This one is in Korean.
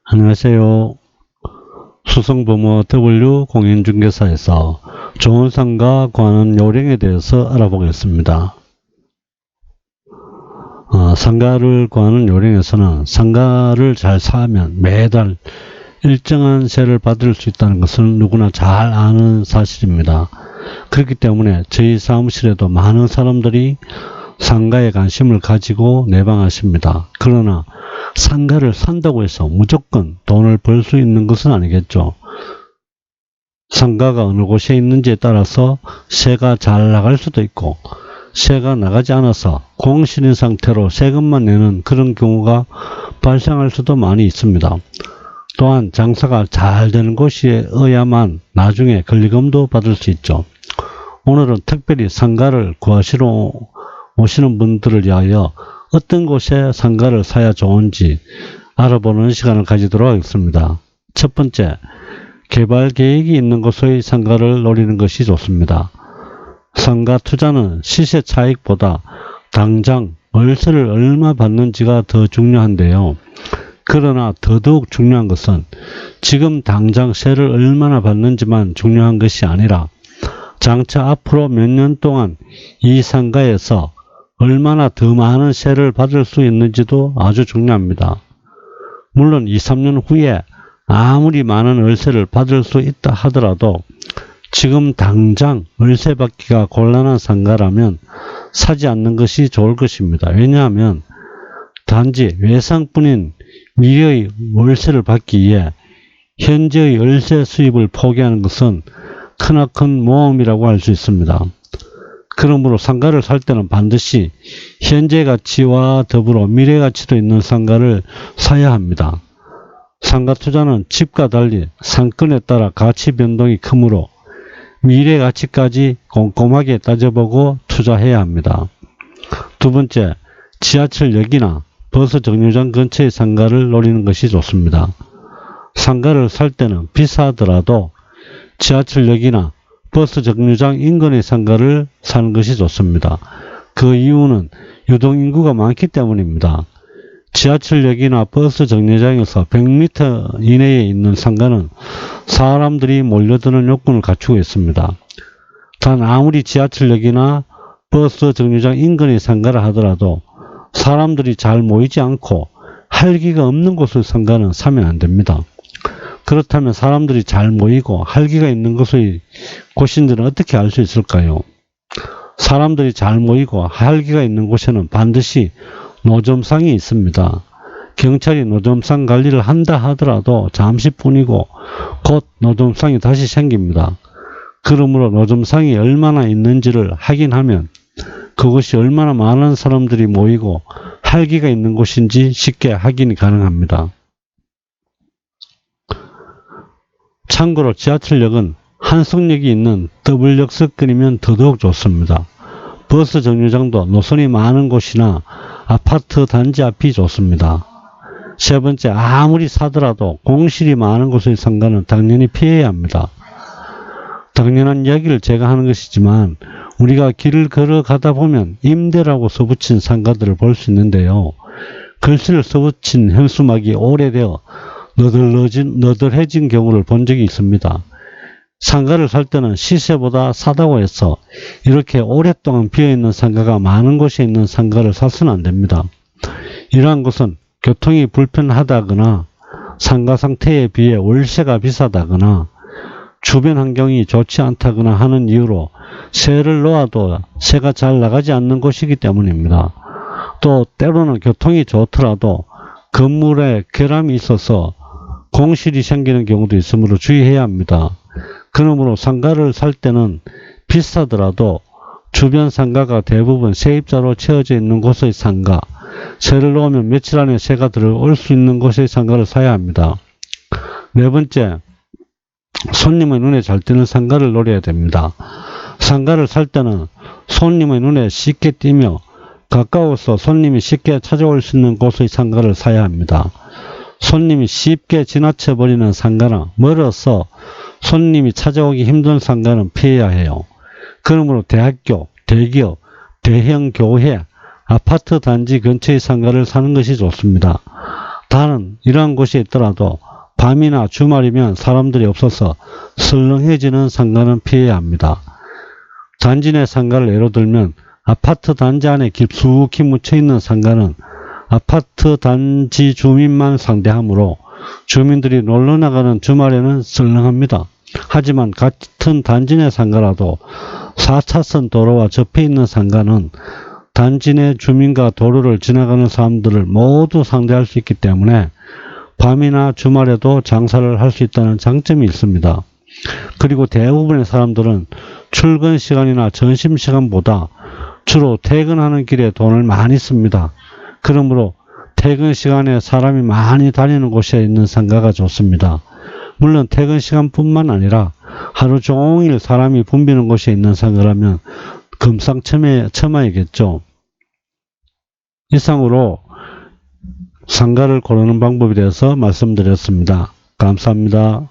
안녕하세요. 수성부모 W 공인중개사에서 좋은 상가 구하는 요령에 대해서 알아보겠습니다. 상가를 구하는 요령에서는 상가를 잘 사면 매달 일정한 세를 받을 수 있다는 것을 누구나 잘 아는 사실입니다. 그렇기 때문에 저희 사무실에도 많은 사람들이 상가에 관심을 가지고 내방하십니다. 그러나 상가를 산다고 해서 무조건 돈을 벌 수 있는 것은 아니겠죠. 상가가 어느 곳에 있는지에 따라서 세가 잘 나갈 수도 있고 세가 나가지 않아서 공실인 상태로 세금만 내는 그런 경우가 발생할 수도 많이 있습니다. 또한 장사가 잘 되는 곳이어야만 나중에 권리금도 받을 수 있죠. 오늘은 특별히 상가를 구하시러 오시는 분들을 위하여 어떤 곳에 상가를 사야 좋은지 알아보는 시간을 가지도록 하겠습니다. 첫 번째, 개발 계획이 있는 곳의 상가를 노리는 것이 좋습니다. 상가 투자는 시세 차익보다 당장 월세를 얼마 받는지가 더 중요한데요. 그러나 더더욱 중요한 것은 지금 당장 세를 얼마나 받는지만 중요한 것이 아니라 장차 앞으로 몇 년 동안 이 상가에서 얼마나 더 많은 세를 받을 수 있는지도 아주 중요합니다. 물론 2, 3년 후에 아무리 많은 월세를 받을 수 있다 하더라도 지금 당장 월세 받기가 곤란한 상가라면 사지 않는 것이 좋을 것입니다. 왜냐하면 단지 외상뿐인 미래의 월세를 받기 위해 현재의 월세 수입을 포기하는 것은 크나큰 모험이라고 할 수 있습니다. 그러므로 상가를 살 때는 반드시 현재 가치와 더불어 미래 가치도 있는 상가를 사야 합니다. 상가 투자는 집과 달리 상권에 따라 가치 변동이 크므로 미래 가치까지 꼼꼼하게 따져보고 투자해야 합니다. 두 번째, 지하철역이나 버스 정류장 근처의 상가를 노리는 것이 좋습니다. 상가를 살 때는 비싸더라도 지하철역이나 버스 정류장 인근의 상가를 사는 것이 좋습니다. 그 이유는 유동인구가 많기 때문입니다. 지하철역이나 버스 정류장에서 100m 이내에 있는 상가는 사람들이 몰려드는 요건을 갖추고 있습니다. 단 아무리 지하철역이나 버스 정류장 인근의 상가라 하더라도 사람들이 잘 모이지 않고 활기가 없는 곳의 상가는 사면 안 됩니다. 그렇다면 사람들이 잘 모이고 활기가 있는 곳인지는 어떻게 알 수 있을까요? 사람들이 잘 모이고 활기가 있는 곳에는 반드시 노점상이 있습니다. 경찰이 노점상 관리를 한다 하더라도 잠시뿐이고 곧 노점상이 다시 생깁니다. 그러므로 노점상이 얼마나 있는지를 확인하면 그것이 얼마나 많은 사람들이 모이고 활기가 있는 곳인지 쉽게 확인이 가능합니다. 참고로 지하철역은 한석역이 있는 더블역석권이면 더더욱 좋습니다. 버스 정류장도 노선이 많은 곳이나 아파트 단지 앞이 좋습니다. 세 번째, 아무리 사더라도 공실이 많은 곳의 상가는 당연히 피해야 합니다. 당연한 이야기를 제가 하는 것이지만 우리가 길을 걸어가다 보면 임대라고 써붙인 상가들을 볼 수 있는데요. 글씨를 써붙인 현수막이 오래되어 너덜해진 경우를 본 적이 있습니다. 상가를 살 때는 시세보다 싸다고 해서 이렇게 오랫동안 비어있는 상가가 많은 곳에 있는 상가를 사서는 안 됩니다. 이러한 것은 교통이 불편하다거나 상가 상태에 비해 월세가 비싸다거나 주변 환경이 좋지 않다거나 하는 이유로 세를 놓아도 세가 잘 나가지 않는 곳이기 때문입니다. 또 때로는 교통이 좋더라도 건물에 결함이 있어서 공실이 생기는 경우도 있으므로 주의해야 합니다. 그러므로 상가를 살 때는 비싸더라도 주변 상가가 대부분 세입자로 채워져 있는 곳의 상가, 세를 놓으면 며칠 안에 세가 들어올 수 있는 곳의 상가를 사야 합니다. 네 번째, 손님의 눈에 잘 띄는 상가를 노려야 됩니다. 상가를 살 때는 손님의 눈에 쉽게 띄며 가까워서 손님이 쉽게 찾아올 수 있는 곳의 상가를 사야 합니다. 손님이 쉽게 지나쳐버리는 상가나 멀어서 손님이 찾아오기 힘든 상가는 피해야 해요. 그러므로 대학교, 대기업, 대형 교회, 아파트 단지 근처의 상가를 사는 것이 좋습니다. 다른 이러한 곳이 있더라도 밤이나 주말이면 사람들이 없어서 설렁해지는 상가는 피해야 합니다. 단지 내 상가를 예로 들면 아파트 단지 안에 깊숙이 묻혀있는 상가는 아파트 단지 주민만 상대하므로 주민들이 놀러나가는 주말에는 썰렁합니다. 하지만 같은 단지 내 상가라도 4차선 도로와 접해 있는 상가는 단지 내 주민과 도로를 지나가는 사람들을 모두 상대할 수 있기 때문에 밤이나 주말에도 장사를 할 수 있다는 장점이 있습니다. 그리고 대부분의 사람들은 출근 시간이나 점심시간보다 주로 퇴근하는 길에 돈을 많이 씁니다. 그러므로 퇴근 시간에 사람이 많이 다니는 곳에 있는 상가가 좋습니다. 물론 퇴근 시간뿐만 아니라 하루 종일 사람이 붐비는 곳에 있는 상가라면 금상첨화이겠죠. 이상으로 상가를 고르는 방법에 대해서 말씀드렸습니다. 감사합니다.